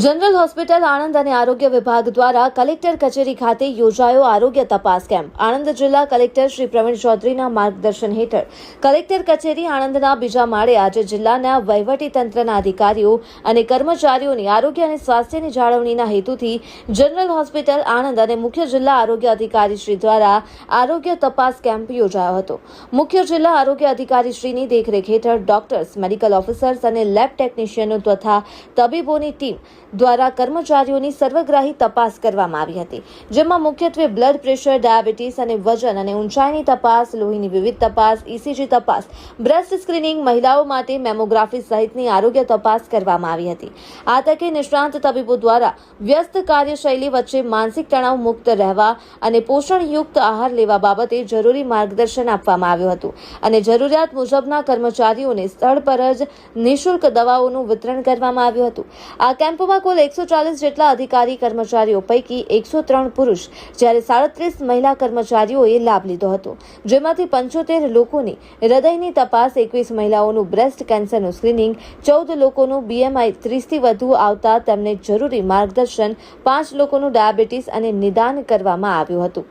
General hospital Anand અને આરોગ્ય વિભાગ દ્વારા કલેક્ટર કચેરી ખાતે યોજાયો આરોગ્ય તપાસ કેમ્પ. આણંદ જિલ્લા કલેક્ટર શ્રી પ્રવીણ ચૌધરીના માર્ગદર્શન હેઠળ કલેક્ટર કચેરી આણંદના બીજા માળે આજે જિલ્લાના વહીવટીતંત્રના અધિકારીઓ અને કર્મચારીઓની આરોગ્ય અને સ્વાસ્થ્યની જાળવણીના હેતુથી જનરલ હોસ્પિટલ આણંદ અને મુખ્ય જિલ્લા આરોગ્ય અધિકારી શ્રી દ્વારા આરોગ્ય તપાસ કેમ્પ યોજાયો હતો. મુખ્ય જિલ્લા આરોગ્ય અધિકારી શ્રીની દેખરેખ હેઠળ ડોક્ટર્સ, મેડિકલ ઓફિસર્સ અને લેબ ટેકનિશિયનો તથા તબીબોની ટીમ દ્વારા કર્મચારીઓની સર્વગ્રાહી તપાસ કરવામાં આવી હતી, જેમાં મુખ્યત્વે બ્લડ પ્રેશર, ડાયાબિટીસ અને વજન અને ઊંચાઈની તપાસ, લોહીની વિવિધ તપાસ, ECG તપાસ, બ્રેસ્ટ સ્ક્રીનિંગ, મહિલાઓ માટે મેમોગ્રાફી સહિતની આરોગ્ય તપાસ કરવામાં આવી હતી. આ તકે નિષ્ણાંત તબીબો દ્વારા વ્યસ્ત કાર્યશૈલી વચ્ચે માનસિક તણાવ મુક્ત રહેવા અને પોષણયુક્ત આહાર લેવા બાબતે જરૂરી માર્ગદર્શન આપવામાં આવ્યું હતું અને જરૂરિયાત મુજબના કર્મચારીઓને સ્થળ પર જ નિઃશુલ્ક દવાઓનું વિતરણ કરવામાં આવ્યું હતું. આ કેમ્પમાં કુલ 140 જેટલા અધિકારી કર્મચારીઓ પૈકી 103 પુરુષ જ્યારે 37 મહિલા કર્મચારીઓએ લાભ લીધો હતો, જેમાંથી 75 લોકોની હૃદયની તપાસ, 21 મહિલાઓનું બ્રેસ્ટ કેન્સરનું સ્ક્રીનિંગ, 14 લોકોનું BMI 30 થી વધુ આવતા તેમને જરૂરી માર્ગદર્શન, 5 લોકોનું ડાયાબિટીસ અને નિદાન કરવામાં આવ્યું હતું.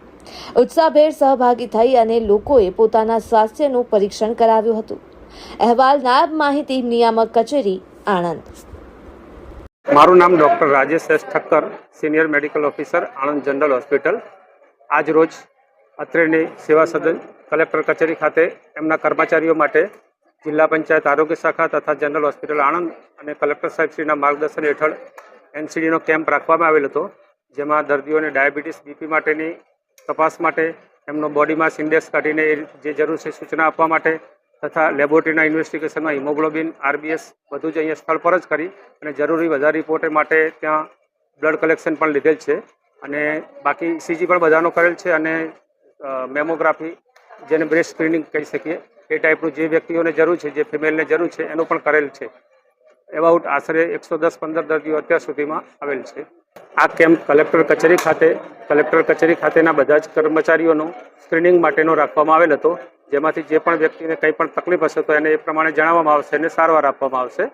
ઉત્સાહભેર સહભાગી થઈ અને લોકોએ પોતાના સ્વાસ્થ્યનું પરીક્ષણ કરાવ્યું હતું. અહેવાલ નાયબ માહિતી નિયામક કચેરી, આણંદ. મારું નામ doctor Rajesh S Thakkar, senior medical officer, Anand general hospital. આજ રોજ અત્રેની સેવા સદન કલેક્ટર કચેરી ખાતે એમના કર્મચારીઓ માટે જિલ્લા પંચાયત આરોગ્ય શાખા તથા જનરલ હોસ્પિટલ આણંદ અને કલેક્ટર સાહેબશ્રીના માર્ગદર્શન હેઠળ NCDનો કેમ્પ રાખવામાં આવેલ હતો, જેમાં દર્દીઓને ડાયાબિટીસ, BP માટેની તપાસ માટે, એમનો બોડી માસ ઇન્ડેક્સ કાઢીને જે જરૂર છે સૂચના આપવા માટે તથા લેબોરેટરીના ઇન્વેસ્ટિગેશનમાં હિમોગ્લોબિન, RBS બધું જ અહીંયા સ્થળ પર જ કરી અને જરૂરી વધારે રિપોર્ટ માટે ત્યાં બ્લડ કલેક્શન પણ લીધેલ છે અને બાકી ECG પણ બધાનો કરેલ છે અને મેમોગ્રાફી, જેને બ્રેસ્ટ સ્ક્રીનિંગ કહી શકીએ, એ ટાઈપનું જે વ્યક્તિઓને જરૂર છે, જે ફિમેલને જરૂર છે એનું પણ કરેલ છે. એબાઉટ આશરે 110-15 દર્દીઓ અત્યાર સુધીમાં આવેલ છે. આ કેમ્પ કલેક્ટર કચેરી ખાતેના બધા જ કર્મચારીઓનું સ્ક્રીનિંગ માટેનો રાખવામાં આવેલ હતો, જેમાંથી જે પણ વ્યક્તિને કંઈ પણ તકલીફ હશે તો એને એ પ્રમાણે જણાવવામાં આવશે અને સારવાર આપવામાં આવશે.